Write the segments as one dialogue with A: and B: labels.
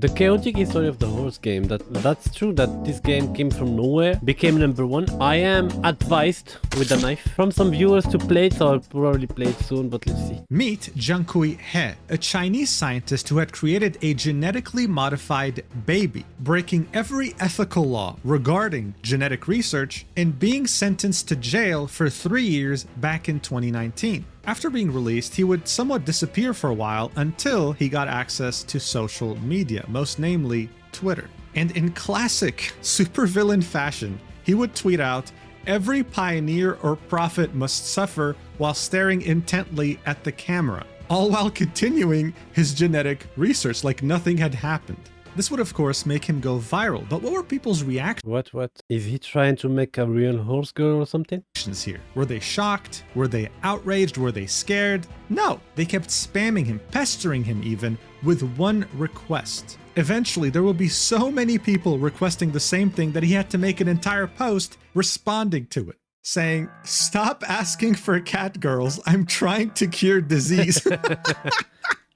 A: The chaotic history of the horse game, that's true that this game came from nowhere, became #1. I am advised with a knife from some viewers to play it, so I'll probably play it soon, but let's see.
B: Meet Jiankui He, a Chinese scientist who had created a genetically modified baby, breaking every ethical law regarding genetic research and being sentenced to jail for 3 years back in 2019. After being released, he would somewhat disappear for a while until he got access to social media, most namely Twitter. And in classic supervillain fashion, he would tweet out, "Every pioneer or prophet must suffer," while staring intently at the camera, all while continuing his genetic research like nothing had happened. This would of course make him go viral, but what were people's reactions?
A: What? Is he trying to make a real horse girl or something?
B: Here? Were they shocked? Were they outraged? Were they scared? No, they kept spamming him, pestering him even, with one request. Eventually, there will be so many people requesting the same thing that he had to make an entire post responding to it, saying, "Stop asking for cat girls, I'm trying to cure disease."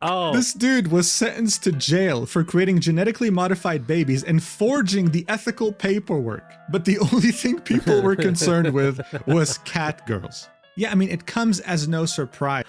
A: Oh.
B: This dude was sentenced to jail for creating genetically modified babies and forging the ethical paperwork. But the only thing people were concerned with was cat girls. Yeah, I mean, it comes as no surprise.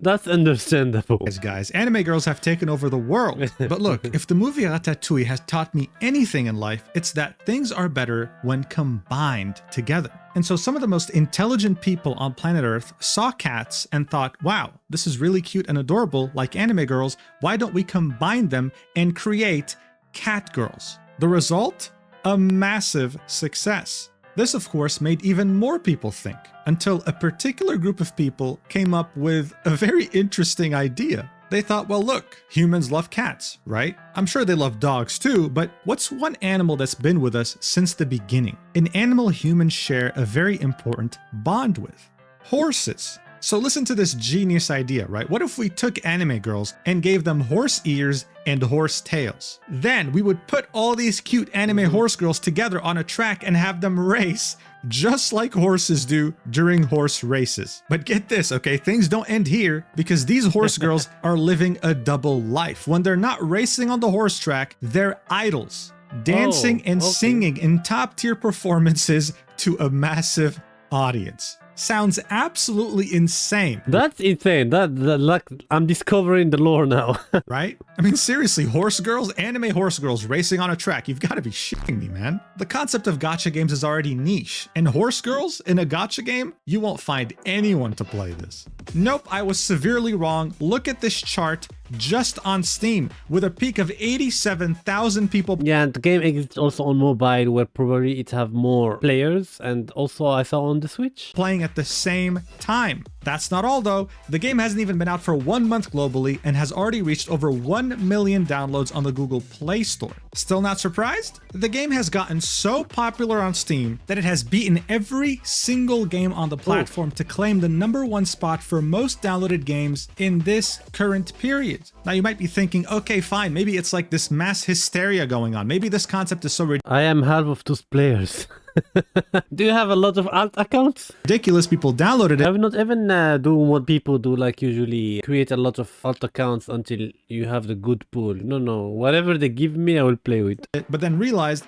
A: That's understandable.
B: Guys, anime girls have taken over the world. But look, if the movie Ratatouille has taught me anything in life, it's that things are better when combined together. And so some of the most intelligent people on planet Earth saw cats and thought, wow, this is really cute and adorable, like anime girls. Why don't we combine them and create cat girls? The result? A massive success. This, of course, made even more people think, until a particular group of people came up with a very interesting idea. They thought, well, look, humans love cats, right? I'm sure they love dogs too, but what's one animal that's been with us since the beginning? An animal humans share a very important bond with. Horses. So listen to this genius idea, right? What if we took anime girls and gave them horse ears and horse tails? Then we would put all these cute anime horse girls together on a track and have them race just like horses do during horse races. But get this, okay? Things don't end here, because these horse girls are living a double life. When they're not racing on the horse track, they're idols, dancing and singing in top-tier performances to a massive audience. Sounds absolutely insane.
A: That's insane. That like, I'm discovering the lore now.
B: Right? I mean, seriously, horse girls, anime horse girls racing on a track. You've got to be shitting me, man. The concept of gacha games is already niche, and horse girls in a gacha game, you won't find anyone to play this. Nope, I was severely wrong. Look at this chart just on Steam with a peak of 87,000 people.
A: Yeah, and the game exists also on mobile, where probably it have more players, and also I saw on the Switch
B: playing at the same time. That's not all though. The game hasn't even been out for 1 month globally and has already reached over 1 million downloads on the Google Play Store. Still not surprised? The game has gotten so popular on Steam that it has beaten every single game on the platform to claim the #1 spot for most downloaded games in this current period. Now you might be thinking, okay, fine, maybe it's like this mass hysteria going on. Maybe this concept is so ridiculous.
A: I am half of those players. Do you have a lot of alt accounts?
B: Ridiculous, people downloaded it.
A: I will not even do what people do, like usually create a lot of alt accounts until you have the good pool. No, whatever they give me, I will play with.
B: But then realized,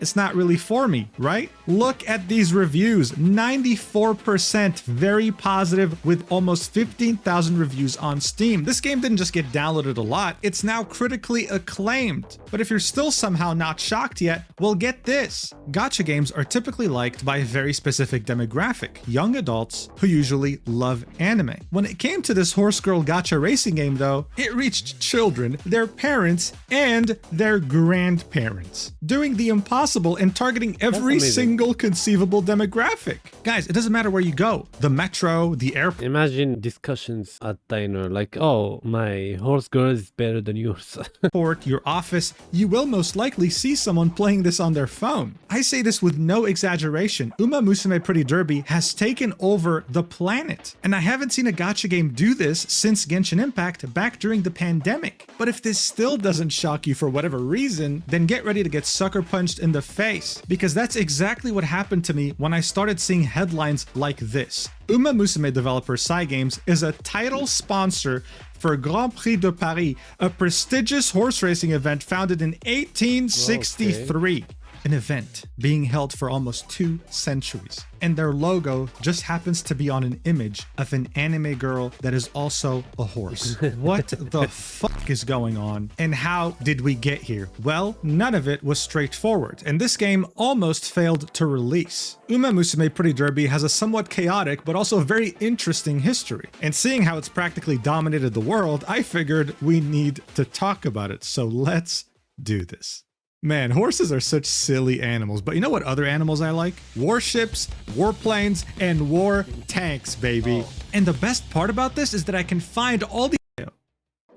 B: it's not really for me, right? Look at these reviews, 94% very positive with almost 15,000 reviews on Steam. This game didn't just get downloaded a lot, it's now critically acclaimed. But if you're still somehow not shocked yet, well, get this. Gacha games are typically liked by a very specific demographic, young adults who usually love anime. When it came to this horse girl gacha racing game though, it reached children, their parents, and their grandparents, doing the impossible and targeting every single conceivable demographic. Guys, it doesn't matter where you go. The metro, the airport.
A: Imagine discussions at diner like, oh, my horse girl is better than yours.
B: Your office, you will most likely see someone playing this on their phone. I say this with no exaggeration. UmaMusume Pretty Derby has taken over the planet. And I haven't seen a gacha game do this since Genshin Impact back during the pandemic. But if this still doesn't shock you for whatever reason, then get ready to get sucker punched punched in the face, because that's exactly what happened to me when I started seeing headlines like this. UmaMusume developer Cygames is a title sponsor for Grand Prix de Paris, a prestigious horse racing event founded in 1863. Okay. An event being held for almost 2 centuries. And their logo just happens to be on an image of an anime girl that is also a horse. What the fuck is going on? And how did we get here? Well, none of it was straightforward, and this game almost failed to release. UmaMusume Pretty Derby has a somewhat chaotic but also very interesting history. And seeing how it's practically dominated the world, I figured we need to talk about it. So let's do this. Man, horses are such silly animals, but you know what other animals I like? Warships, warplanes, and war tanks, baby. Oh. And the best part about this is that I can find all the...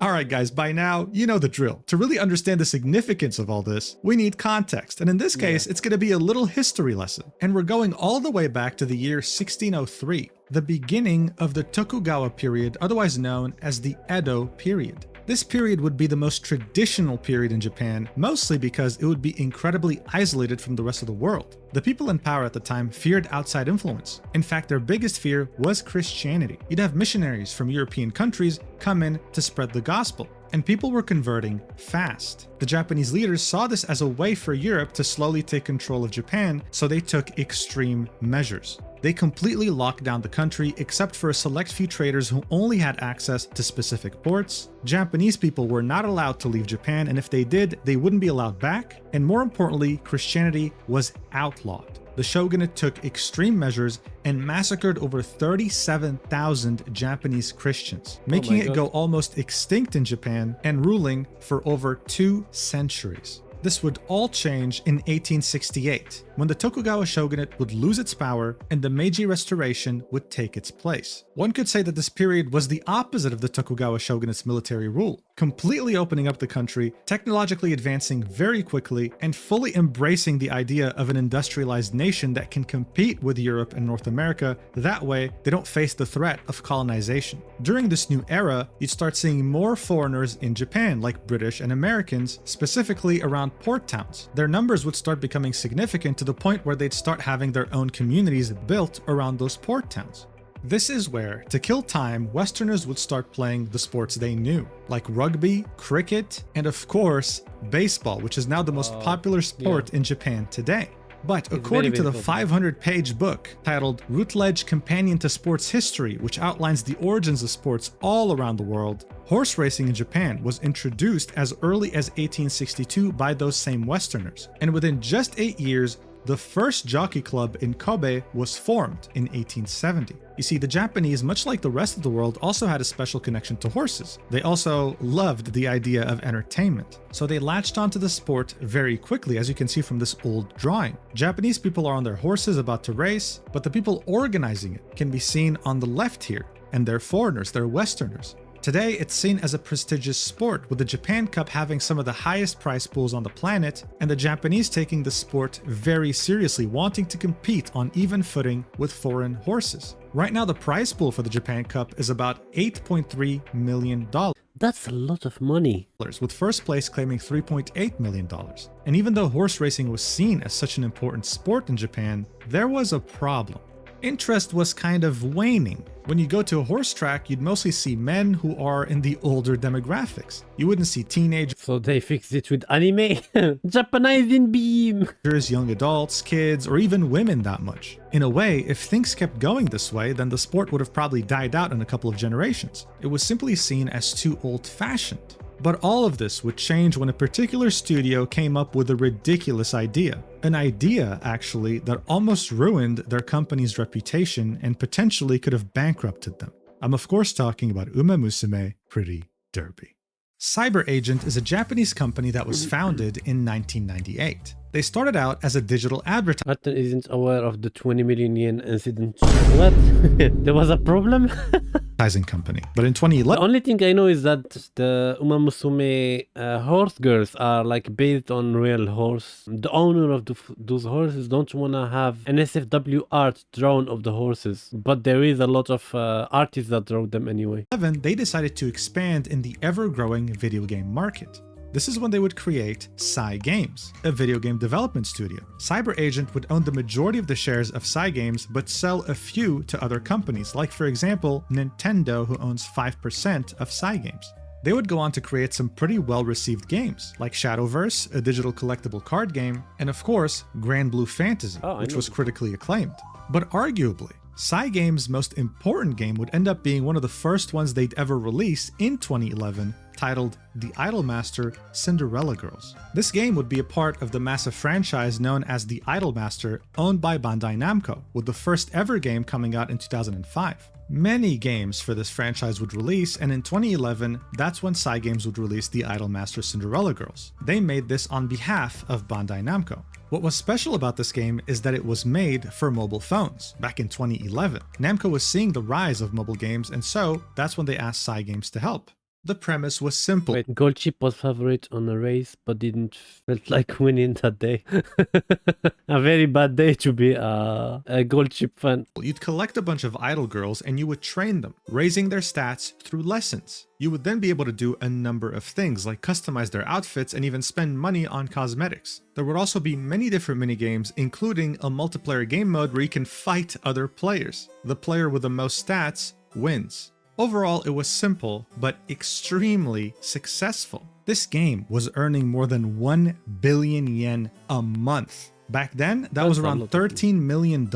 B: Alright guys, by now, you know the drill. To really understand the significance of all this, we need context. And in this case, it's going to be a little history lesson. And we're going all the way back to the year 1603, the beginning of the Tokugawa period, otherwise known as the Edo period. This period would be the most traditional period in Japan, mostly because it would be incredibly isolated from the rest of the world. The people in power at the time feared outside influence. In fact, their biggest fear was Christianity. You'd have missionaries from European countries come in to spread the gospel, and people were converting fast. The Japanese leaders saw this as a way for Europe to slowly take control of Japan, so they took extreme measures. They completely locked down the country except for a select few traders who only had access to specific ports. Japanese people were not allowed to leave Japan, and if they did, they wouldn't be allowed back. And more importantly, Christianity was outlawed. The shogunate took extreme measures and massacred over 37,000 Japanese Christians, making it go almost extinct in Japan and ruling for over 2 centuries. This would all change in 1868, when the Tokugawa shogunate would lose its power and the Meiji Restoration would take its place. One could say that this period was the opposite of the Tokugawa shogunate's military rule, completely opening up the country, technologically advancing very quickly, and fully embracing the idea of an industrialized nation that can compete with Europe and North America. That way, they don't face the threat of colonization. During this new era, you'd start seeing more foreigners in Japan, like British and Americans, specifically around port towns. Their numbers would start becoming significant to the point where they'd start having their own communities built around those port towns. This is where, to kill time, Westerners would start playing the sports they knew, like rugby, cricket, and of course, baseball, which is now the most popular sport in Japan today. But according to the 500-page book titled Routledge Companion to Sports History, which outlines the origins of sports all around the world, horse racing in Japan was introduced as early as 1862 by those same Westerners. And within just 8 years, the first jockey club in Kobe was formed in 1870. You see, the Japanese, much like the rest of the world, also had a special connection to horses. They also loved the idea of entertainment. So they latched onto the sport very quickly, as you can see from this old drawing. Japanese people are on their horses about to race, but the people organizing it can be seen on the left here, and they're foreigners, they're Westerners. Today, it's seen as a prestigious sport, with the Japan Cup having some of the highest prize pools on the planet, and the Japanese taking the sport very seriously, wanting to compete on even footing with foreign horses. Right now, the prize pool for the Japan Cup is about $8.3 million.
A: That's a lot of money.
B: With first place claiming $3.8 million. And even though horse racing was seen as such an important sport in Japan, there was a problem. Interest was kind of waning. When you go to a horse track, you'd mostly see men who are in the older demographics. You wouldn't see teenagers.
A: So they fixed it with anime? Japanizing beam!
B: Young adults, kids, or even women that much. In a way, if things kept going this way, then the sport would have probably died out in a couple of generations. It was simply seen as too old-fashioned. But all of this would change when a particular studio came up with a ridiculous idea. An idea, actually, that almost ruined their company's reputation and potentially could have bankrupted them. I'm of course talking about UmaMusume Pretty Derby. Cyber Agent is a Japanese company that was founded in 1998. They started out as a digital advertising.
A: Atten isn't aware of the 20 million yen incident. What? There was a problem?
B: Company. But in 2011...
A: The only thing I know is that the UmaMusume horse girls are like based on real horse. The owner of those horses don't want to have an SFW art drawn of the horses. But there is a lot of artists that draw them anyway.
B: They decided to expand in the ever-growing video game market. this is when they would create Cygames, a video game development studio. Cyber Agent would own the majority of the shares of Cygames, but sell a few to other companies, like for example, Nintendo, who owns 5% of Cygames. They would go on to create some pretty well-received games, like Shadowverse, a digital collectible card game, and of course, Grand Blue Fantasy, which was critically acclaimed. But arguably, Cygames' most important game would end up being one of the first ones they'd ever release in 2011, titled The Idolmaster Cinderella Girls. This game would be a part of the massive franchise known as The Idolmaster, owned by Bandai Namco, with the first ever game coming out in 2005. Many games for this franchise would release, and in 2011, that's when Cygames would release The Idolmaster Cinderella Girls. They made this on behalf of Bandai Namco. What was special about this game is that it was made for mobile phones back in 2011. Namco was seeing the rise of mobile games, and so that's when they asked Cygames to help. The premise was simple.
A: Wait, Gold Chip was favorite on a race, but didn't felt like winning that day. A very bad day to be a Gold Chip fan.
B: You'd collect a bunch of idol girls and you would train them, raising their stats through lessons. You would then be able to do a number of things, like customize their outfits and even spend money on cosmetics. There would also be many different minigames, including a multiplayer game mode where you can fight other players. The player with the most stats wins. Overall, it was simple, but extremely successful. This game was earning more than 1 billion yen a month. Back then, that was around $13 million.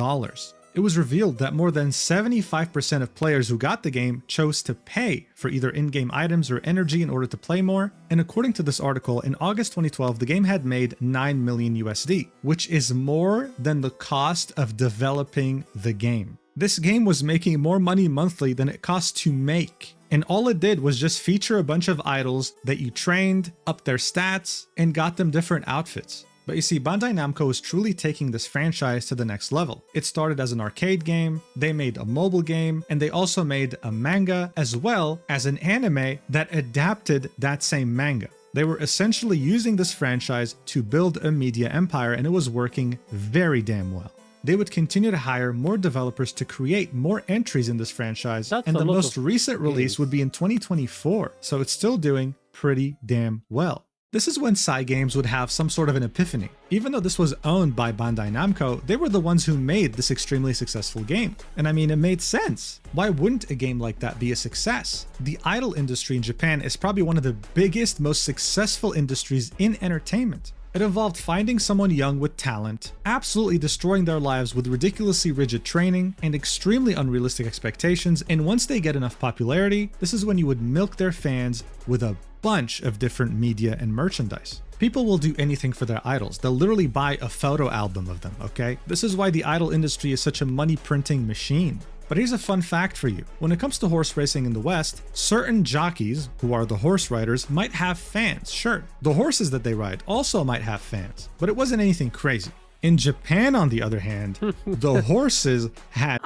B: It was revealed that more than 75% of players who got the game chose to pay for either in-game items or energy in order to play more. And according to this article, in August 2012, the game had made 9 million USD, which is more than the cost of developing the game. This game was making more money monthly than it cost to make. And all it did was just feature a bunch of idols that you trained, upped their stats, and got them different outfits. But you see, Bandai Namco is truly taking this franchise to the next level. It started as an arcade game, they made a mobile game, and they also made a manga as well as an anime that adapted that same manga. They were essentially using this franchise to build a media empire, and it was working very damn well. They would continue to hire more developers to create more entries in this franchise, and the most recent release would be in 2024, so it's still doing pretty damn well. This is when Cygames would have some sort of an epiphany. Even though this was owned by Bandai Namco, they were the ones who made this extremely successful game. And I mean, it made sense. Why wouldn't a game like that be a success? The idol industry in Japan is probably one of the biggest, most successful industries in entertainment. It involved finding someone young with talent, absolutely destroying their lives with ridiculously rigid training and extremely unrealistic expectations, and once they get enough popularity, this is when you would milk their fans with a bunch of different media and merchandise. People will do anything for their idols. They'll literally buy a photo album of them, okay? This is why the idol industry is such a money printing machine. But here's a fun fact for you. When it comes to horse racing in the West, certain jockeys, who are the horse riders, might have fans. Sure, the horses that they ride also might have fans, but it wasn't anything crazy. In Japan, on the other hand, the horses had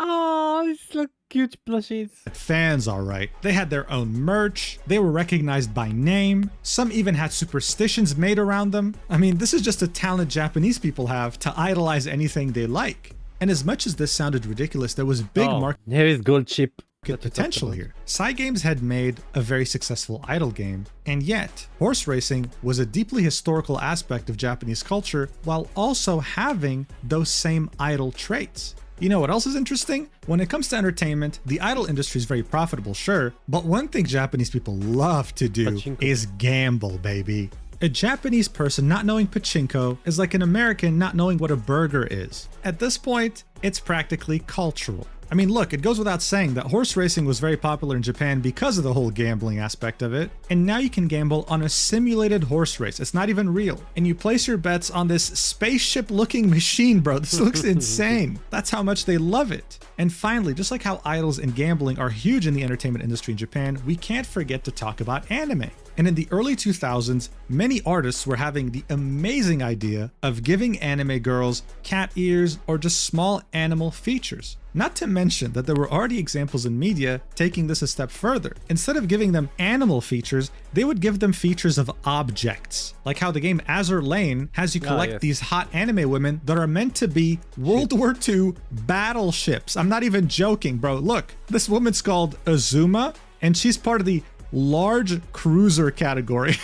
A: it's like cute plushies.
B: Fans, all right. They had their own merch. They were recognized by name. Some even had superstitions made around them. I mean, this is just a talent Japanese people have to idolize anything they like. And as much as this sounded ridiculous, there was big market
A: Here is Gold Chip.
B: potential here. Cygames had made a very successful idol game, and yet horse racing was a deeply historical aspect of Japanese culture while also having those same idol traits. You know what else is interesting? When it comes to entertainment, the idol industry is very profitable, sure, but one thing Japanese people love to do is gamble, baby. A Japanese person not knowing pachinko is like an American not knowing what a burger is. At this point, it's practically cultural. I mean, look, it goes without saying that horse racing was very popular in Japan because of the whole gambling aspect of it. And now you can gamble on a simulated horse race. It's not even real. And you place your bets on this spaceship-looking machine, bro. This looks insane. That's how much they love it. And finally, just like how idols and gambling are huge in the entertainment industry in Japan, we can't forget to talk about anime. And in the early 2000s, many artists were having the amazing idea of giving anime girls cat ears or just small animal features. Not to mention that there were already examples in media taking this a step further. Instead of giving them animal features, they would give them features of objects. Like how the game Azur Lane has you collect these hot anime women that are meant to be World War II battleships. I'm not even joking, bro. Look, this woman's called Azuma, and she's part of the large cruiser category.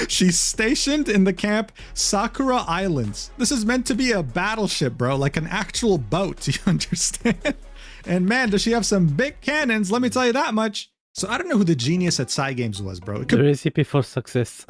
B: She's stationed in the camp Sakura Islands. This is meant to be a battleship, bro, like an actual boat, you understand? And man, does she have some big cannons, let me tell you that much. So I don't know who the genius at Cygames was, bro. It
A: The
B: could
A: recipe for success.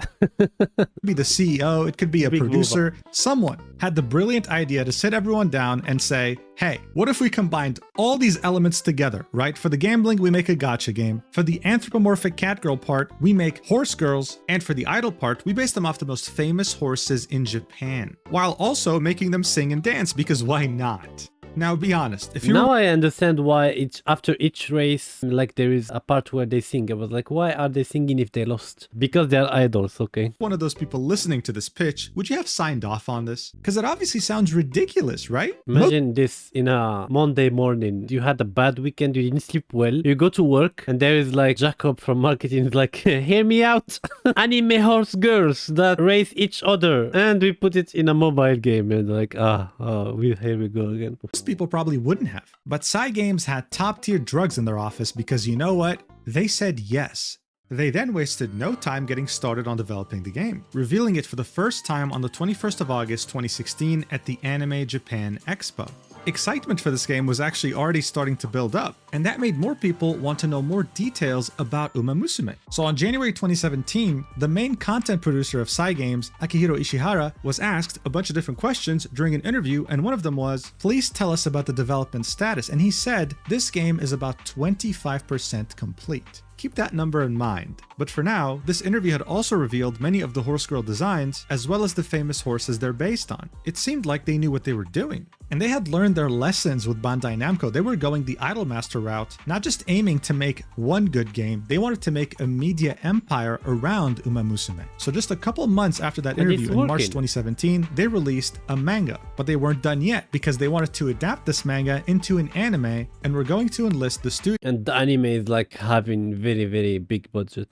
B: be the CEO, it could be a
A: Big
B: producer. Someone had the brilliant idea to sit everyone down and say, hey, what if we combined all these elements together, right? For the gambling, we make a gacha game. For the anthropomorphic cat girl part, we make horse girls. And for the idol part, we base them off the most famous horses in Japan, while also making them sing and dance, because why not? Now, be honest. If you
A: Now I understand why after each race, like there is a part where they sing. I was like, why are they singing if they lost? Because they are idols, okay?
B: one of those people listening to this pitch, would you have signed off on this? Because it obviously sounds ridiculous, right?
A: Imagine this in a Monday morning. You had a bad weekend, you didn't sleep well. You go to work and there is like Jacob from marketing is like, hear me out. Anime horse girls that race each other. And we put it in a mobile game and like, here we go again.
B: Most people probably wouldn't have. But Cygames had top-tier drugs in their office because you know what? They said yes. They then wasted no time getting started on developing the game, revealing it for the first time on the 21st of August 2016 at the Anime Japan Expo. Excitement for this game was actually already starting to build up, and that made more people want to know more details about UmaMusume. So on January 2017, the main content producer of Cygames, Akihiro Ishihara, was asked a bunch of different questions during an interview, and one of them was, please tell us about the development status. And he said, this game is about 25% complete. Keep that number in mind. But for now, this interview had also revealed many of the horse girl designs, as well as the famous horses they're based on. It seemed like they knew what they were doing. And they had learned their lessons with Bandai Namco. They were going the Idolmaster route, not just aiming to make one good game, they wanted to make a media empire around UmaMusume. So just a couple months after that interview in March 2017, they released a manga. But they weren't done yet because they wanted to adapt this manga into an anime and were going to enlist the studio.
A: And the anime is like having very big budget.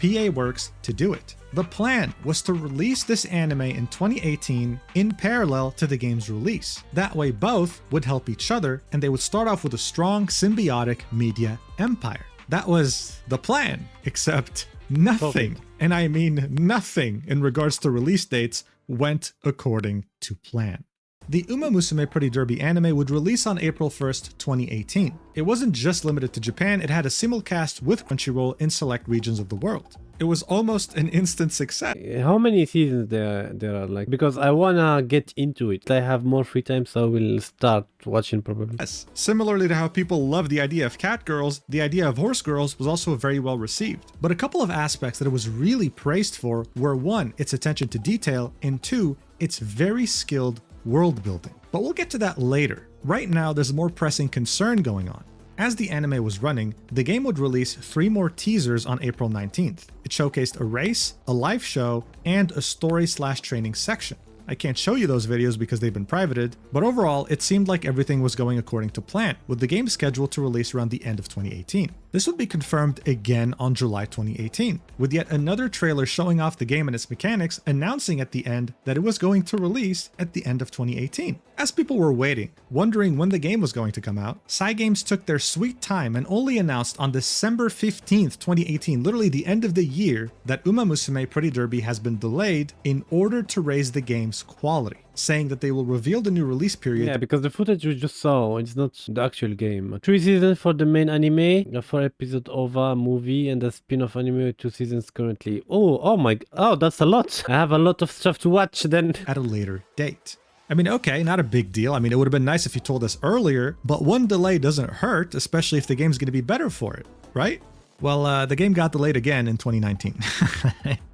B: PA Works to do it. The plan was to release this anime in 2018 in parallel to the game's release. That way both would help each other and they would start off with a strong symbiotic media empire. That was the plan, except nothing, and I mean nothing in regards to release dates went according to plan. The UmaMusume Pretty Derby anime would release on April 1st, 2018. It wasn't just limited to Japan, it had a simulcast with Crunchyroll in select regions of the world. It was almost an instant success.
A: How many seasons there are like? Because I wanna get into it. I have more free time, so I will start watching probably.
B: Yes. Similarly to how people love the idea of cat girls, the idea of horse girls was also very well received. But a couple of aspects that it was really praised for were 1, its attention to detail, and 2, its very skilled world building. But we'll get to that later. Right now, there's a more pressing concern going on. As the anime was running, the game would release 3 more teasers on April 19th. It showcased a race, a live show, and a story/training section. I can't show you those videos because they've been privated, but overall, it seemed like everything was going according to plan, with the game scheduled to release around the end of 2018. This would be confirmed again on July 2018, with yet another trailer showing off the game and its mechanics, announcing at the end that it was going to release at the end of 2018. As people were waiting, wondering when the game was going to come out, Cygames took their sweet time and only announced on December 15th, 2018, literally the end of the year, that UmaMusume Pretty Derby has been delayed in order to raise the game's quality, saying that they will reveal the new release period.
A: Yeah, because the footage we just saw, it's not the actual game. 3 seasons for the main anime, 4 episode OVA movie, and a spin-off anime with 2 seasons currently. Oh, that's a lot. I have a lot of stuff to watch then.
B: At a later date. I mean, okay, not a big deal. I mean, it would have been nice if you told us earlier, but one delay doesn't hurt, especially if the game's going to be better for it, right? Well, the game got delayed again in 2019.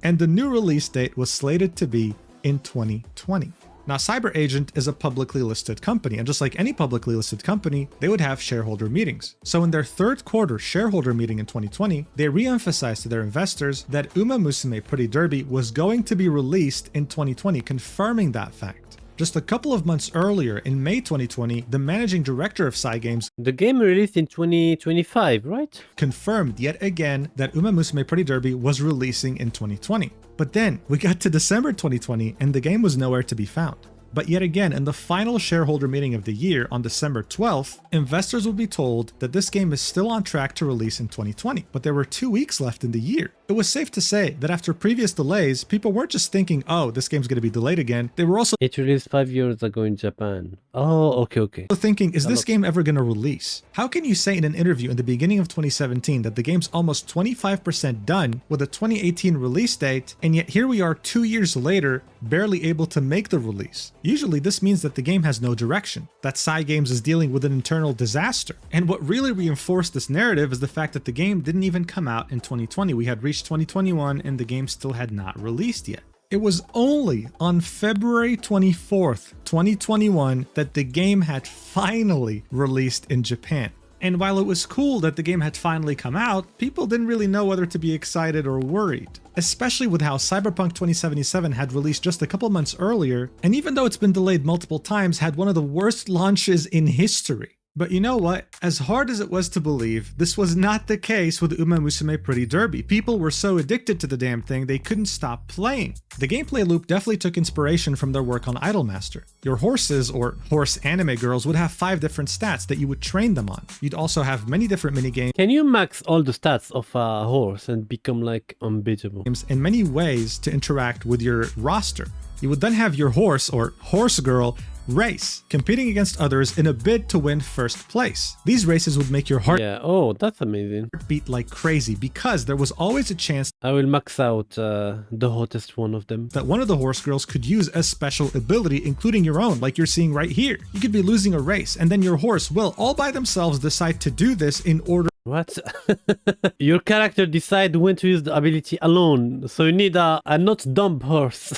B: And the new release date was slated to be in 2020. Now, Cyber Agent is a publicly listed company, and just like any publicly listed company, they would have shareholder meetings. So in their 3rd quarter shareholder meeting in 2020, they re-emphasized to their investors that UmaMusume Pretty Derby was going to be released in 2020, confirming that fact. Just a couple of months earlier, in May 2020, the managing director of Cygames,
A: the game released in 2025, right?
B: confirmed yet again that UmaMusume Pretty Derby was releasing in 2020. But then we got to December 2020 and the game was nowhere to be found. But yet again, in the final shareholder meeting of the year on December 12th, investors will be told that this game is still on track to release in 2020, but there were 2 weeks left in the year. It was safe to say that after previous delays, people weren't just thinking, oh, this game's going to be delayed again. They were also
A: It released 5 years ago in Japan. Oh, okay.
B: thinking, is this game ever going to release? How can you say in an interview in the beginning of 2017 that the game's almost 25% done with a 2018 release date, and yet here we are 2 years later, barely able to make the release? Usually this means that the game has no direction, that Cygames is dealing with an internal disaster. And what really reinforced this narrative is the fact that the game didn't even come out in 2020. We had reached 2021 and the game still had not released yet. It was only on February 24th, 2021 that the game had finally released in Japan. And while it was cool that the game had finally come out, people didn't really know whether to be excited or worried. Especially with how Cyberpunk 2077 had released just a couple months earlier, and even though it's been delayed multiple times, had one of the worst launches in history. But you know what? As hard as it was to believe, this was not the case with UmaMusume Pretty Derby. People were so addicted to the damn thing, they couldn't stop playing. The gameplay loop definitely took inspiration from their work on Idolmaster. Your horses, or horse anime girls, would have 5 different stats that you would train them on. You'd also have many different minigames
A: Can you max all the stats of a horse and become like unbeatable?
B: in many ways to interact with your roster. You would then have your horse, or horse girl, race, competing against others in a bid to win first place. These races would make your heart
A: Yeah, oh, that's amazing.
B: beat like crazy because there was always a chance
A: I will max out the hottest one of them.
B: that one of the horse girls could use a special ability, including your own, like you're seeing right here. You could be losing a race, and then your horse will all by themselves decide to do this in order
A: What? Your character decide when to use the ability alone, so you need a not dumb horse.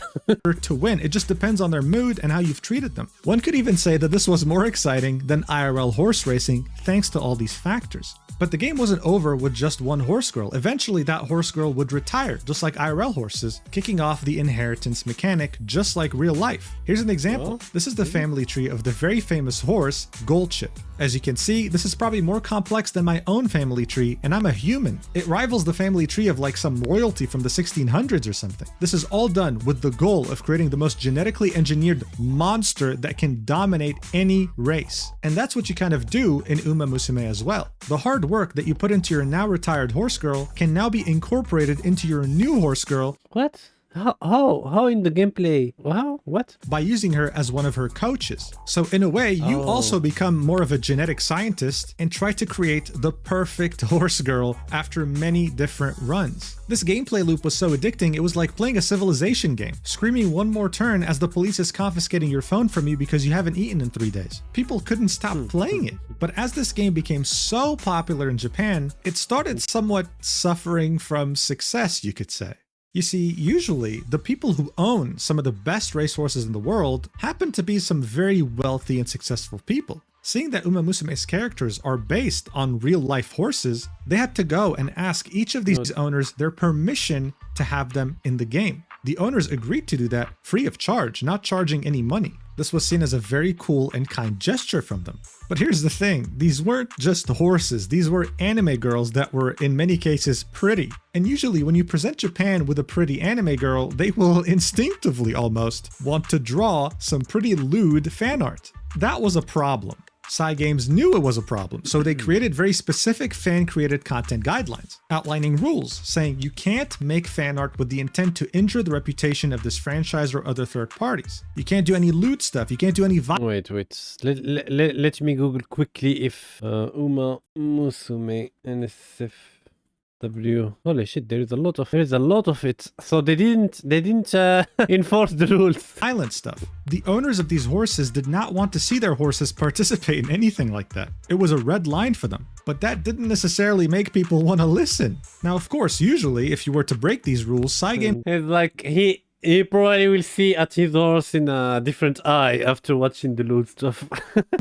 B: to win. It just depends on their mood and how you've treated them. One could even say that this was more exciting than IRL horse racing thanks to all these factors. But the game wasn't over with just one horse girl. Eventually that horse girl would retire, just like IRL horses, kicking off the inheritance mechanic just like real life. Here's an example. This is the family tree of the very famous horse, Goldchip. As you can see, this is probably more complex than my own family tree, and I'm a human. It rivals the family tree of like some royalty from the 1600s or something. This is all done with the goal of creating the most genetically engineered monster that can dominate any race. And that's what you kind of do in UmaMusume as well. The hard work that you put into your now retired horse girl can now be incorporated into your new horse girl.
A: What? How in the gameplay? Wow, what?
B: By using her as one of her coaches. So in a way, you also become more of a genetic scientist and try to create the perfect horse girl after many different runs. This gameplay loop was so addicting, it was like playing a civilization game, screaming one more turn as the police is confiscating your phone from you because you haven't eaten in 3 days. People couldn't stop playing it. But as this game became so popular in Japan, it started somewhat suffering from success, you could say. You see, usually, the people who own some of the best racehorses in the world happen to be some very wealthy and successful people. Seeing that UmaMusume's characters are based on real-life horses, they had to go and ask each of these owners their permission to have them in the game. The owners agreed to do that free of charge, not charging any money. This was seen as a very cool and kind gesture from them. But here's the thing, these weren't just horses, these were anime girls that were in many cases pretty. And usually when you present Japan with a pretty anime girl, they will instinctively almost want to draw some pretty lewd fan art. That was a problem. Cygames knew it was a problem, so they created very specific fan-created content guidelines, outlining rules, saying you can't make fan art with the intent to injure the reputation of this franchise or other third parties. You can't do any lewd stuff, you can't do any violence.
A: Wait. Let me Google quickly if UmaMusume NSFW. Holy shit, there's a lot of it. So they didn't enforce the rules.
B: Violent stuff. The owners of these horses did not want to see their horses participate in anything like that. It was a red line for them. But that didn't necessarily make people want to listen. Now, of course, usually if you were to break these rules, Cygames
A: It's like he probably will see at his horse in a different eye after watching the loot stuff.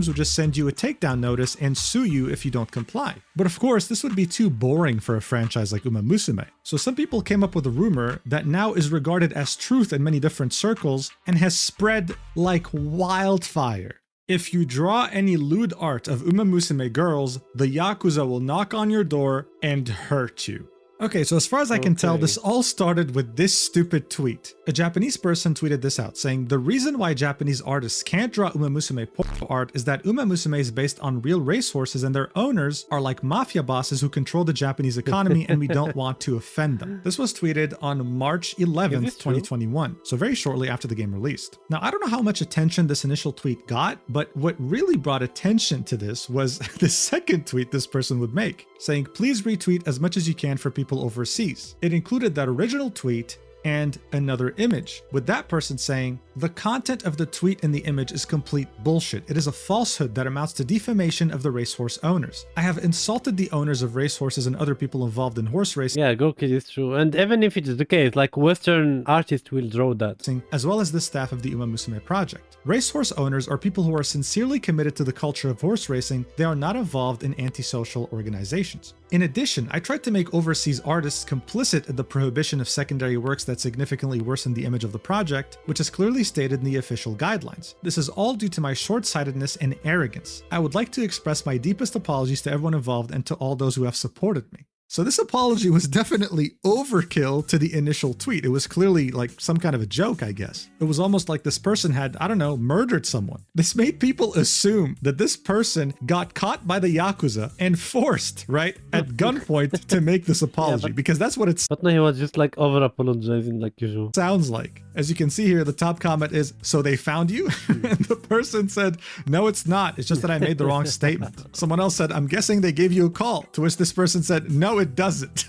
B: would just send you a takedown notice and sue you if you don't comply. But of course, this would be too boring for a franchise like UmaMusume. So some people came up with a rumor that now is regarded as truth in many different circles and has spread like wildfire. If you draw any lewd art of UmaMusume girls, the Yakuza will knock on your door and hurt you. Okay, so as far as I can tell, this all started with this stupid tweet. A Japanese person tweeted this out, saying, the reason why Japanese artists can't draw UmaMusume porno art is that UmaMusume is based on real racehorses and their owners are like mafia bosses who control the Japanese economy and we don't want to offend them. This was tweeted on March 11th, 2021, so very shortly after the game released. Now, I don't know how much attention this initial tweet got, but what really brought attention to this was the second tweet this person would make, saying, please retweet as much as you can for people overseas. It included that original tweet and another image, with that person saying, the content of the tweet and the image is complete bullshit. It is a falsehood that amounts to defamation of the racehorse owners. I have insulted the owners of racehorses and other people involved in horse racing.
A: Yeah, Gorky is true. And even if it is the case, like Western artists will draw that.
B: As well as the staff of the UmaMusume project. Racehorse owners are people who are sincerely committed to the culture of horse racing. They are not involved in antisocial organizations. In addition, I tried to make overseas artists complicit in the prohibition of secondary works that significantly worsen the image of the project, which is clearly stated in the official guidelines. This is all due to my short-sightedness and arrogance. I would like to express my deepest apologies to everyone involved and to all those who have supported me. So this apology was definitely overkill to the initial tweet. It was clearly like some kind of a joke, I guess. It was almost like this person had, I don't know, murdered someone. This made people assume that this person got caught by the Yakuza and forced, right, at gunpoint to make this apology, because that's what it's.
A: But no, he was just like over apologizing like usual.
B: Sounds like. As you can see here, the top comment is, so they found you? And the person said, no, it's not. It's just that I made the wrong statement. Someone else said, I'm guessing they gave you a call. To which this person said, no, it doesn't.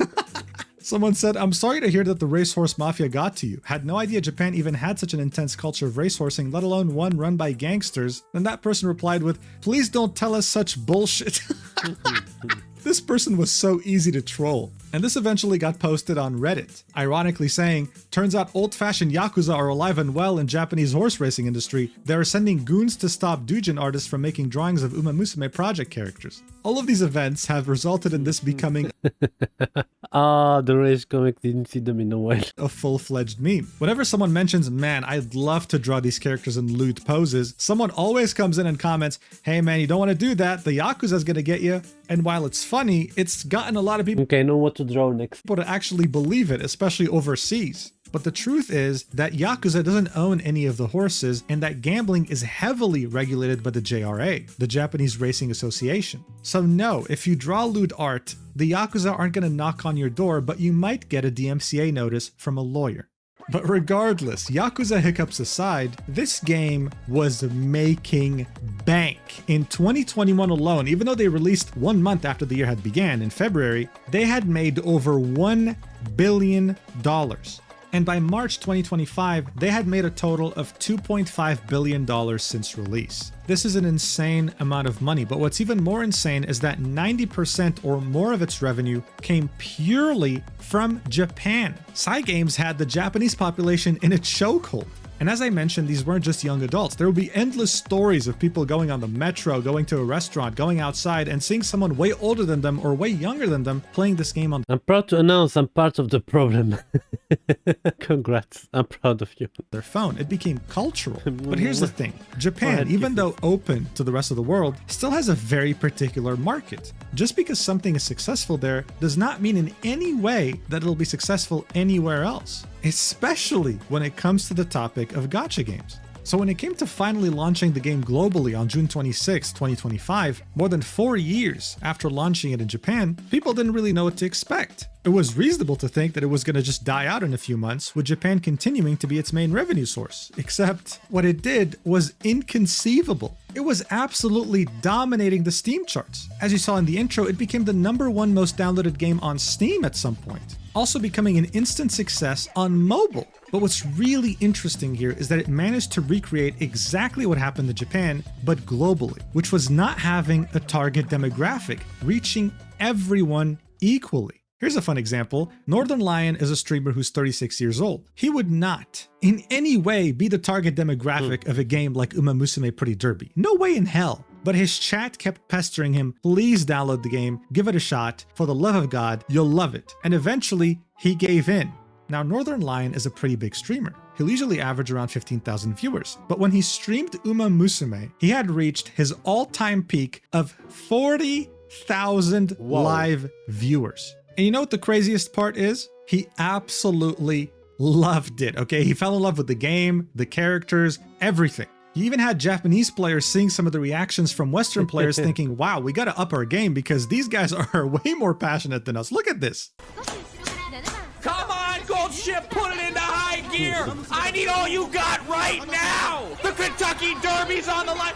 B: Someone said, I'm sorry to hear that the racehorse mafia got to you. Had no idea Japan even had such an intense culture of racehorsing, let alone one run by gangsters. And that person replied with, please don't tell us such bullshit. This person was so easy to troll. And this eventually got posted on Reddit, ironically saying, turns out old-fashioned Yakuza are alive and well in Japanese horse racing industry. They are sending goons to stop doujin artists from making drawings of UmaMusume project characters. All of these events have resulted in this becoming
A: the Rage comic didn't see them in a while.
B: A full-fledged meme. Whenever someone mentions, man, I'd love to draw these characters in lewd poses, someone always comes in and comments, hey man, you don't want to do that, the Yakuza's gonna get you. And while it's funny, it's gotten a lot of people
A: Okay, know what to draw next.
B: to actually believe it, especially overseas. But the truth is that Yakuza doesn't own any of the horses and that gambling is heavily regulated by the JRA, the Japanese Racing Association. So no, if you draw lewd art, the Yakuza aren't going to knock on your door, but you might get a DMCA notice from a lawyer. But regardless, Yakuza hiccups aside, this game was making bank. In 2021 alone, even though they released 1 month after the year had began in February, they had made over $1 billion. And by March 2025, they had made a total of $2.5 billion since release. This is an insane amount of money, but what's even more insane is that 90% or more of its revenue came purely from Japan. Cygames had the Japanese population in its chokehold. And as I mentioned, these weren't just young adults. There would be endless stories of people going on the metro, going to a restaurant, going outside, and seeing someone way older than them or way younger than them playing this game on
A: I'm proud to announce I'm part of the problem. Congrats, I'm proud of you.
B: their phone. It became cultural. But here's the thing. Japan, even though open to the rest of the world, still has a very particular market. Just because something is successful there does not mean in any way that it'll be successful anywhere else, especially when it comes to the topic of gacha games. So when it came to finally launching the game globally on June 26, 2025, more than 4 years after launching it in Japan, people didn't really know what to expect. It was reasonable to think that it was going to just die out in a few months, with Japan continuing to be its main revenue source. Except what it did was inconceivable. It was absolutely dominating the Steam charts. As you saw in the intro, it became the #1 most downloaded game on Steam at some point, also becoming an instant success on mobile. But what's really interesting here is that it managed to recreate exactly what happened in Japan, but globally, which was not having a target demographic, reaching everyone equally. Here's a fun example. Northern Lion is a streamer who's 36 years old. He would not in any way be the target demographic of a game like UmaMusume Pretty Derby. No way in hell. But his chat kept pestering him, please download the game, give it a shot, for the love of God, you'll love it. And eventually, he gave in. Now, Northern Lion is a pretty big streamer. He'll usually average around 15,000 viewers. But when he streamed UmaMusume, he had reached his all-time peak of 40,000 live viewers. And you know what the craziest part is? He absolutely loved it, okay? He fell in love with the game, the characters, everything. He even had Japanese players seeing some of the reactions from Western players thinking, wow, we gotta up our game because these guys are way more passionate than us. Look at this.
C: Come on, Gold Ship, put it into high gear. I need all you got right now. The Kentucky Derby's on the line.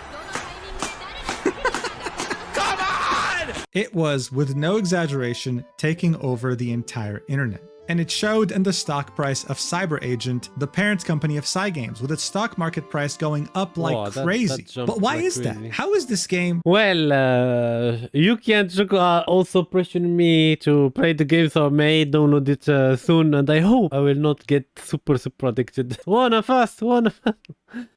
C: Come on!
B: It was, with no exaggeration, taking over the entire internet. And it showed in the stock price of Cyber Agent, the parent company of Cygames, with its stock market price going up like crazy. But why is that? How is this game?
A: Well, Yuki and Shuko also pressuring me to play the game, so I may download it soon, and I hope I will not get super addicted. One of us.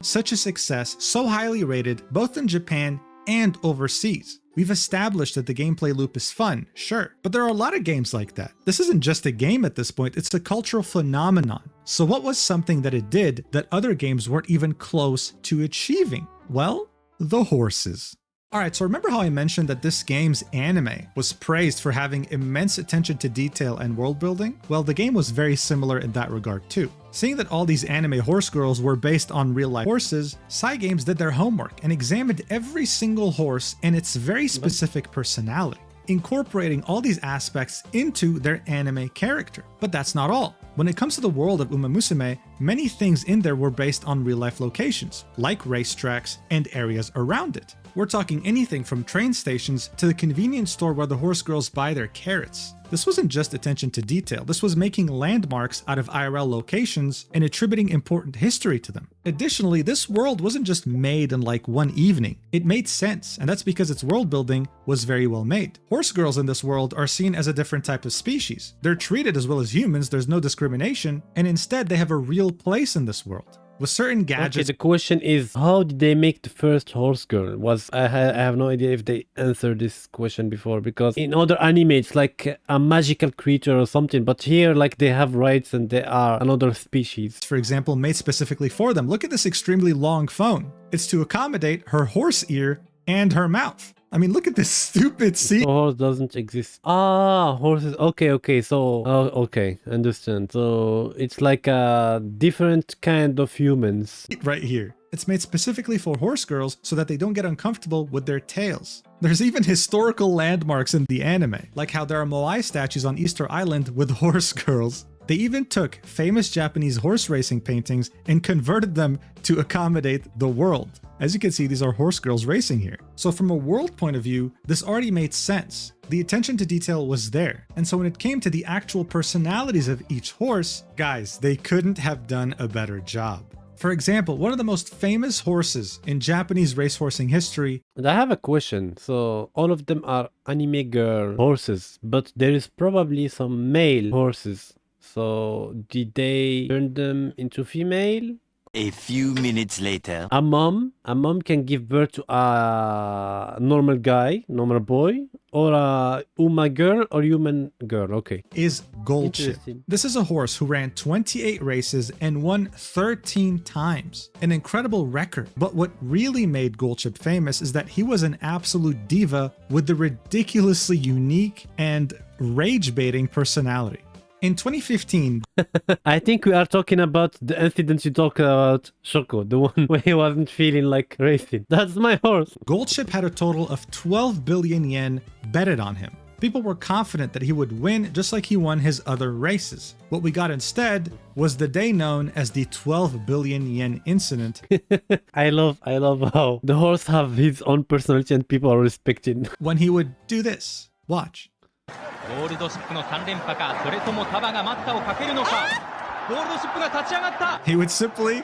B: Such a success, so highly rated, both in Japan and overseas. We've established that the gameplay loop is fun, sure, but there are a lot of games like that. This isn't just a game at this point, it's a cultural phenomenon. So what was something that it did that other games weren't even close to achieving? Well, the horses. Alright, so remember how I mentioned that this game's anime was praised for having immense attention to detail and world building? Well, the game was very similar in that regard too. Seeing that all these anime horse girls were based on real-life horses, Cygames did their homework and examined every single horse and its very specific personality, incorporating all these aspects into their anime character. But that's not all. When it comes to the world of UmaMusume, many things in there were based on real-life locations, like racetracks and areas around it. We're talking anything from train stations to the convenience store where the horse girls buy their carrots. This wasn't just attention to detail, this was making landmarks out of IRL locations and attributing important history to them. Additionally, this world wasn't just made in like one evening. It made sense, and that's because its world building was very well made. Horse girls in this world are seen as a different type of species. They're treated as well as humans, there's no discrimination, and instead they have a real place in this world. With certain gadgets.
A: Okay, the question is, how did they make the first horse girl? I have no idea if they answered this question before, because in other anime it's like a magical creature or something, but here like they have rights and they are another species.
B: For example, made specifically for them. Look at this extremely long phone. It's to accommodate her horse ear and her mouth. I mean, look at this stupid scene.
A: Horse doesn't exist. Ah, horses. Okay. So, okay, understand. So it's like a different kind of humans.
B: Right here. It's made specifically for horse girls so that they don't get uncomfortable with their tails. There's even historical landmarks in the anime, like how there are Moai statues on Easter Island with horse girls. They even took famous Japanese horse racing paintings and converted them to accommodate the world. As you can see, these are horse girls racing here. So from a world point of view, this already made sense. The attention to detail was there. And so when it came to the actual personalities of each horse, guys, they couldn't have done a better job. For example, one of the most famous horses in Japanese racehorsing history.
A: And I have a question. So all of them are anime girl horses, but there is probably some male horses. So did they turn them into female?
D: A few minutes later.
A: A mom can give birth to a normal guy, normal boy, or a Uma girl or human girl. Okay.
B: Is Gold Ship. This is a horse who ran 28 races and won 13 times. An incredible record. But what really made Gold Ship famous is that he was an absolute diva with the ridiculously unique and rage-baiting personality. In 2015,
A: I think we are talking about the incident you talked about, Shoko, the one where he wasn't feeling like racing. That's my horse.
B: Gold Ship had a total of 12 billion yen betted on him. People were confident that he would win just like he won his other races. What we got instead was the day known as the 12 billion yen incident.
A: I love how the horse have his own personality and people are respecting.
B: When he would do this. Watch. He would simply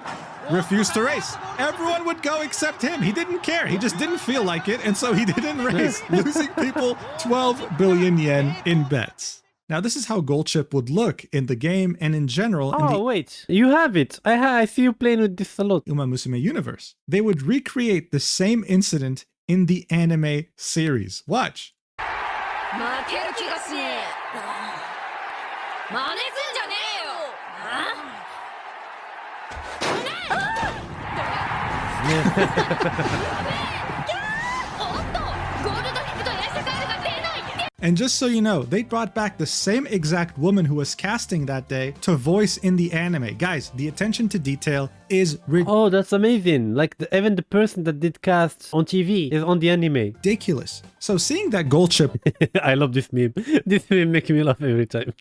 B: refuse to race. Everyone would go except him. He didn't care. He just didn't feel like it, and so he didn't race, losing people 12 billion yen in bets. Now, this is how Gold Ship would look in the game and in general.
A: Oh, wait. You have it. I see you playing with this a lot.
B: UmaMusume universe. They would recreate the same incident in the anime series. Watch. And just so you know, they brought back the same exact woman who was casting that day to voice in the anime. Guys, the attention to detail is
A: Oh, that's amazing. Like, even the person that did cast on TV is on the anime.
B: ridiculous. So seeing that Gold Chip
A: I love this meme. This meme makes me laugh every time.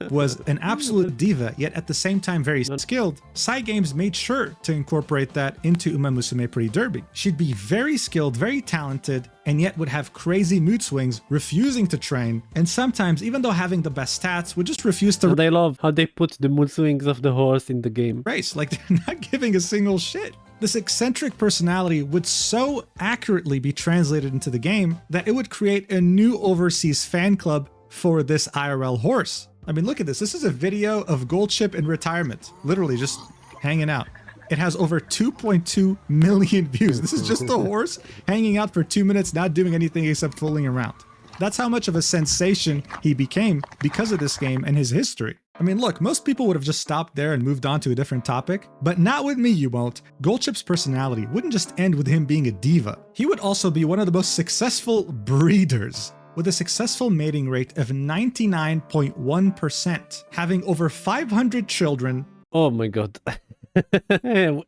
B: was an absolute diva, yet at the same time very skilled, Cygames made sure to incorporate that into UmaMusume Pretty Derby. She'd be very skilled, very talented, and yet would have crazy mood swings, refusing to train, and sometimes, even though having the best stats, would just refuse to
A: And I love how they put the mood swings of the horse in the game.
B: race. Like, they're not giving a single shit. This eccentric personality would so accurately be translated into the game that it would create a new overseas fan club for this IRL horse. I mean, look at this. This is a video of Gold Chip in retirement, literally just hanging out. It has over 2.2 million views. This is just a horse hanging out for 2 minutes, not doing anything except fooling around. That's how much of a sensation he became because of this game and his history. I mean, look, most people would have just stopped there and moved on to a different topic, but not with me, you won't. Gold Chip's personality wouldn't just end with him being a diva. He would also be one of the most successful breeders, with a successful mating rate of 99.1%, having over 500 children.
A: Oh my god.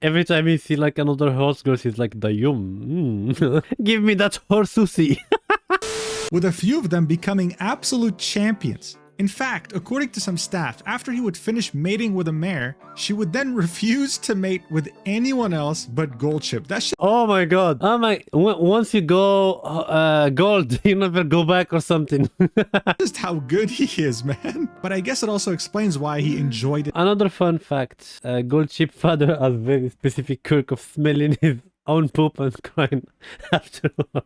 A: Every time you see like another horse girl, he's like, the yum. Give me that horse sushi.
B: With a few of them becoming absolute champions. In fact, according to some staff, after he would finish mating with a mare, she would then refuse to mate with anyone else but Gold Chip. That shit
A: Oh my god. Oh my. Once you go gold, you never go back or something.
B: just how good he is, man. But I guess it also explains why he enjoyed it.
A: Another fun fact. Gold Chip father has very specific quirk of smelling his own poop and crying afterward.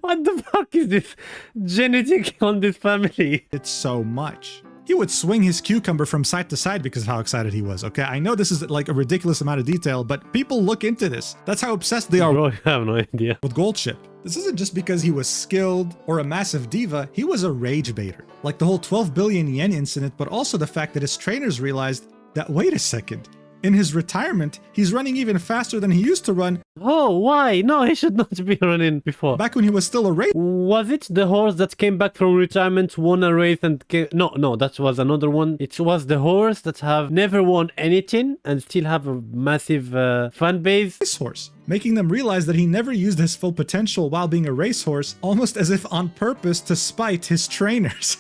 A: What the fuck is this genetic on this family?
B: It so much. He would swing his cucumber from side to side because of how excited he was, okay? I know this is like a ridiculous amount of detail, but people look into this. That's how obsessed they are
A: Bro, I have no idea.
B: with Gold Chip. This isn't just because he was skilled or a massive diva, he was a rage baiter. Like the whole 12 billion yen incident, but also the fact that his trainers realized that, wait a second, in his retirement, he's running even faster than he used to run
A: Oh, why? No, he should not be running before.
B: back when he was still a race.
A: Was it the horse that came back from retirement, won a race and no, that was another one. It was the horse that have never won anything and still have a massive fan base.
B: Racehorse, making them realize that he never used his full potential while being a racehorse, almost as if on purpose to spite his trainers.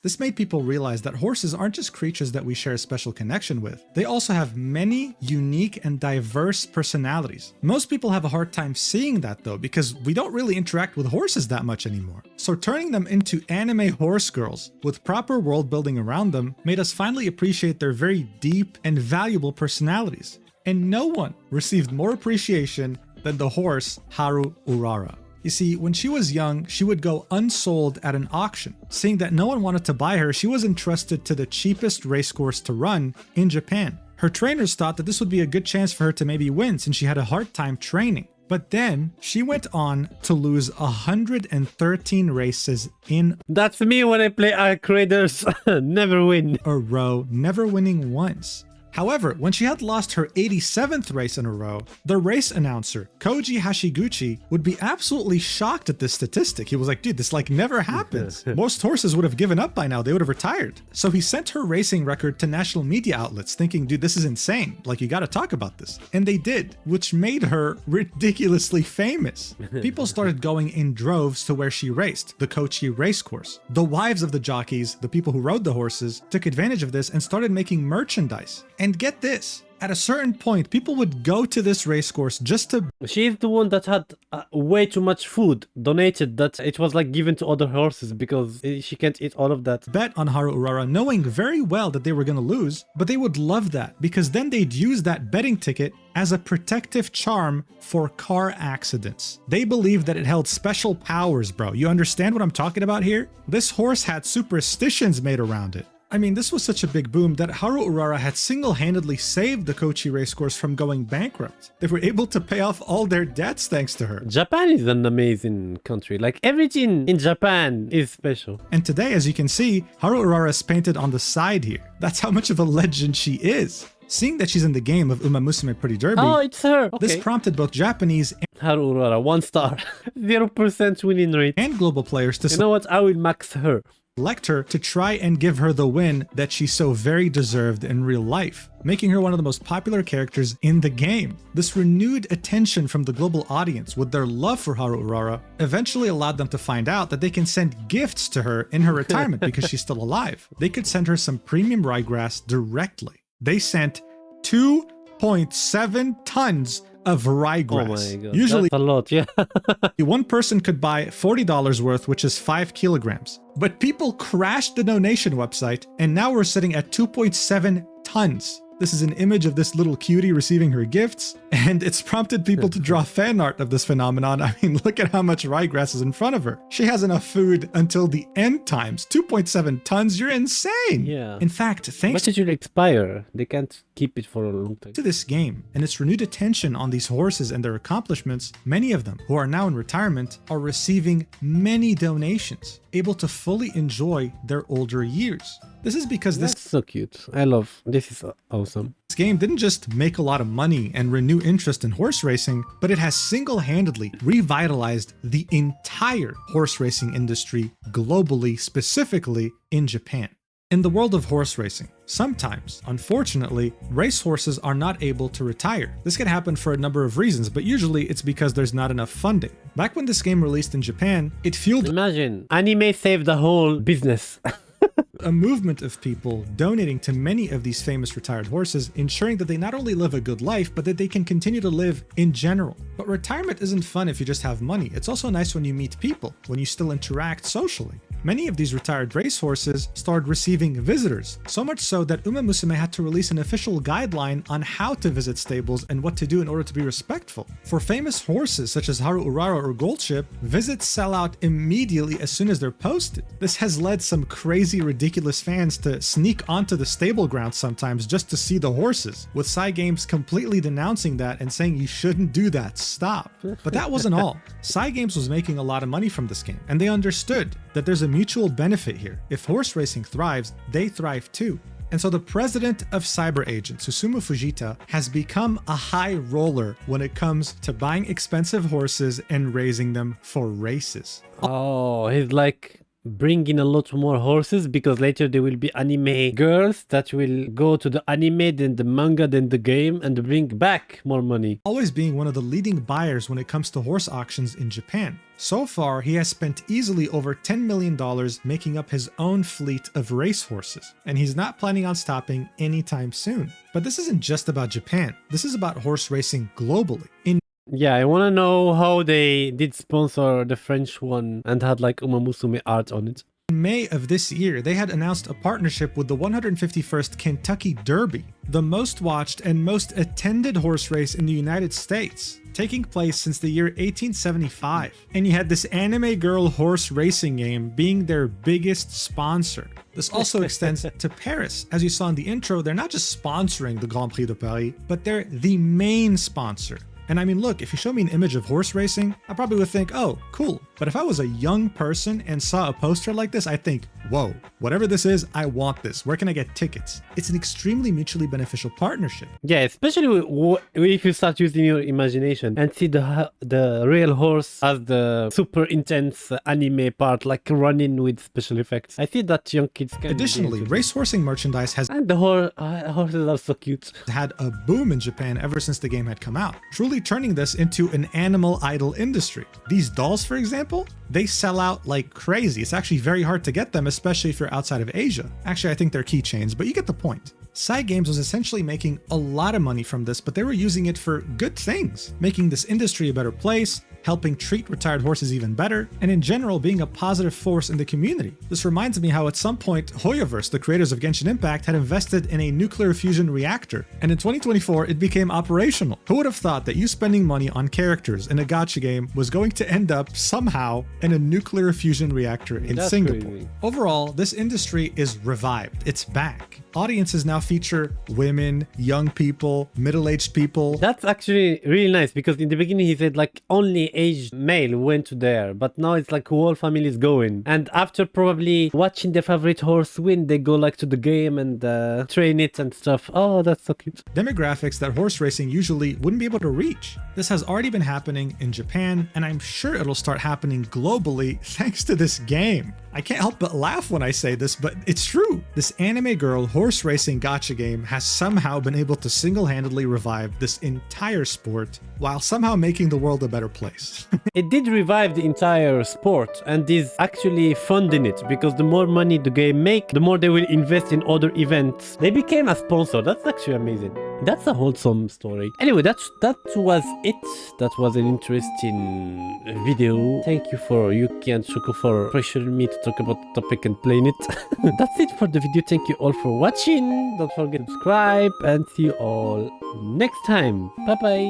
B: This made people realize that horses aren't just creatures that we share a special connection with. They also have many unique and diverse personalities. Most people have a hard time seeing that though, because we don't really interact with horses that much anymore. So turning them into anime horse girls with proper world building around them made us finally appreciate their very deep and valuable personalities. And no one received more appreciation than the horse Haru Urara. You see, when she was young, she would go unsold at an auction. Seeing that no one wanted to buy her, she was entrusted to the cheapest racecourse to run in Japan. Her trainers thought that this would be a good chance for her to maybe win since she had a hard time training. But then she went on to lose 113 races in
A: That's me when I play Arc Raiders. Never win.
B: a row, never winning once. However, when she had lost her 87th race in a row, the race announcer, Koji Hashiguchi, would be absolutely shocked at this statistic. He was like, dude, this like never happens. Most horses would have given up by now. They would have retired. So he sent her racing record to national media outlets thinking, dude, this is insane. Like, you got to talk about this. And they did, which made her ridiculously famous. People started going in droves to where she raced, the Kochi racecourse. The wives of the jockeys, the people who rode the horses, took advantage of this and started making merchandise. And get this, at a certain point, people would go to this racecourse just to
A: She's the one that had way too much food donated that it was like given to other horses because she can't eat all of that.
B: bet on Haru Urara, knowing very well that they were going to lose, but they would love that because then they'd use that betting ticket as a protective charm for car accidents. They believed that it held special powers, bro. You understand what I'm talking about here? This horse had superstitions made around it. I mean, this was such a big boom that Haru Urara had single-handedly saved the Kochi racecourse from going bankrupt. They were able to pay off all their debts thanks to her.
A: Japan is an amazing country. Like everything in Japan is special.
B: And today, as you can see, Haru Urara is painted on the side here. That's how much of a legend she is. Seeing that she's in the game of UmaMusume Pretty Derby,
A: Oh, it's her.
B: this
A: Okay.
B: prompted both Japanese
A: Haru Urara, 1 star. 0% winning rate.
B: and global players to
A: You know what? I will max her.
B: select her to try and give her the win that she so very deserved in real life, making her one of the most popular characters in the game. This renewed attention from the global audience with their love for Haru Urara eventually allowed them to find out that they can send gifts to her in her retirement because she's still alive. They could send her some premium ryegrass directly. They sent 2.7 tons of ryegrass.
A: Oh my god.
B: Usually,
A: That's a lot, yeah.
B: one person could buy $40 worth, which is 5 kilograms. But people crashed the donation website, and now we're sitting at 2.7 tons. This is an image of this little cutie receiving her gifts, and it's prompted people to draw fan art of this phenomenon. I mean, look at how much ryegrass is in front of her. She has enough food until the end times. 2.7 tons, you're insane!
A: Yeah.
B: In fact, thanks
A: But it will expire. They can't keep it for a long time.
B: to this game and its renewed attention on these horses and their accomplishments, many of them who are now in retirement are receiving many donations, able to fully enjoy their older years. This is because this
A: That's so cute. I love. This is awesome.
B: game didn't just make a lot of money and renew interest in horse racing, but it has single-handedly revitalized the entire horse racing industry globally, specifically in Japan. In the world of horse racing, sometimes, unfortunately, racehorses are not able to retire. This can happen for a number of reasons, but usually it's because there's not enough funding. Back when this game released in Japan, it fueled
A: Imagine. Anime saved the whole business.
B: a movement of people donating to many of these famous retired horses, ensuring that they not only live a good life, but that they can continue to live in general. But retirement isn't fun if you just have money. It's also nice when you meet people, when you still interact socially. Many of these retired racehorses started receiving visitors, so much so that UmaMusume had to release an official guideline on how to visit stables and what to do in order to be respectful. For famous horses such as Haru Urara or Goldship, visits sell out immediately as soon as they're posted. This has led some crazy, ridiculous fans to sneak onto the stable grounds sometimes just to see the horses, with Cygames completely denouncing that and saying you shouldn't do that, stop. But that wasn't all. Cygames was making a lot of money from this game, and they understood that there's a mutual benefit here. If horse racing thrives, they thrive too. And so the president of cyber agents, Susumu Fujita, has become a high roller when it comes to buying expensive horses and raising them for races.
A: Oh, he's like bringing a lot more horses because later there will be anime girls that will go to the anime, then the manga, then the game, and bring back more money.
B: Always being one of the leading buyers when it comes to horse auctions in Japan. So far, he has spent easily over $10 million making up his own fleet of racehorses, and he's not planning on stopping anytime soon. But this isn't just about Japan. This is about horse racing globally. In
A: Yeah, I want to know how they did sponsor the French one and had like UmaMusume art on it.
B: May of this year, they had announced a partnership with the 151st Kentucky Derby, the most watched and most attended horse race in the United States, taking place since the year 1875. And you had this anime girl horse racing game being their biggest sponsor. This also extends to Paris. As you saw in the intro, they're not just sponsoring the Grand Prix de Paris, but they're the main sponsor. And I mean, look, if you show me an image of horse racing, I probably would think, oh, cool. But if I was a young person and saw a poster like this, I'd think, whoa, whatever this is, I want this. Where can I get tickets? It's an extremely mutually beneficial partnership.
A: Yeah, especially if you start using your imagination and see the real horse as the super intense anime part, like running with special effects. I see that young kids can.
B: Additionally, racehorsing merchandise has
A: and the horses are so cute.
B: had a boom in Japan ever since the game had come out, truly turning this into an animal idol industry. These dolls, for example, they sell out like crazy. It's actually very hard to get them, especially if you're outside of Asia. Actually, I think they're keychains, but you get the point. Cygames was essentially making a lot of money from this, but they were using it for good things, making this industry a better place, helping treat retired horses even better, and in general being a positive force in the community. This reminds me how at some point Hoyoverse, the creators of Genshin Impact, had invested in a nuclear fusion reactor, and in 2024 it became operational. Who would have thought that you spending money on characters in a gacha game was going to end up somehow in a nuclear fusion reactor in
A: That's
B: Singapore?
A: crazy.
B: Overall, this industry is revived. It's back. Audiences now feature women, young people, middle-aged people.
A: That's actually really nice because in the beginning he said like only aged male went there, but now it's like whole family is going. And after probably watching their favorite horse win, they go like to the game and train it and stuff. Oh, that's so cute.
B: Demographics that horse racing usually wouldn't be able to reach. This has already been happening in Japan, and I'm sure it'll start happening globally thanks to this game. I can't help but laugh when I say this, but it's true. This anime girl horse racing gacha game has somehow been able to single-handedly revive this entire sport while somehow making the world a better place.
A: It did revive the entire sport and is actually funding it, because the more money the game make, the more they will invest in other events. They became a sponsor. That's actually amazing. That's a wholesome story. Anyway, that was it. That was an interesting video. Thank you for Yuki and Shoko for pressuring me to talk about the topic and playing it. That's it for the video. Thank you all for watching. Don't forget to subscribe and see you all next time. Bye bye.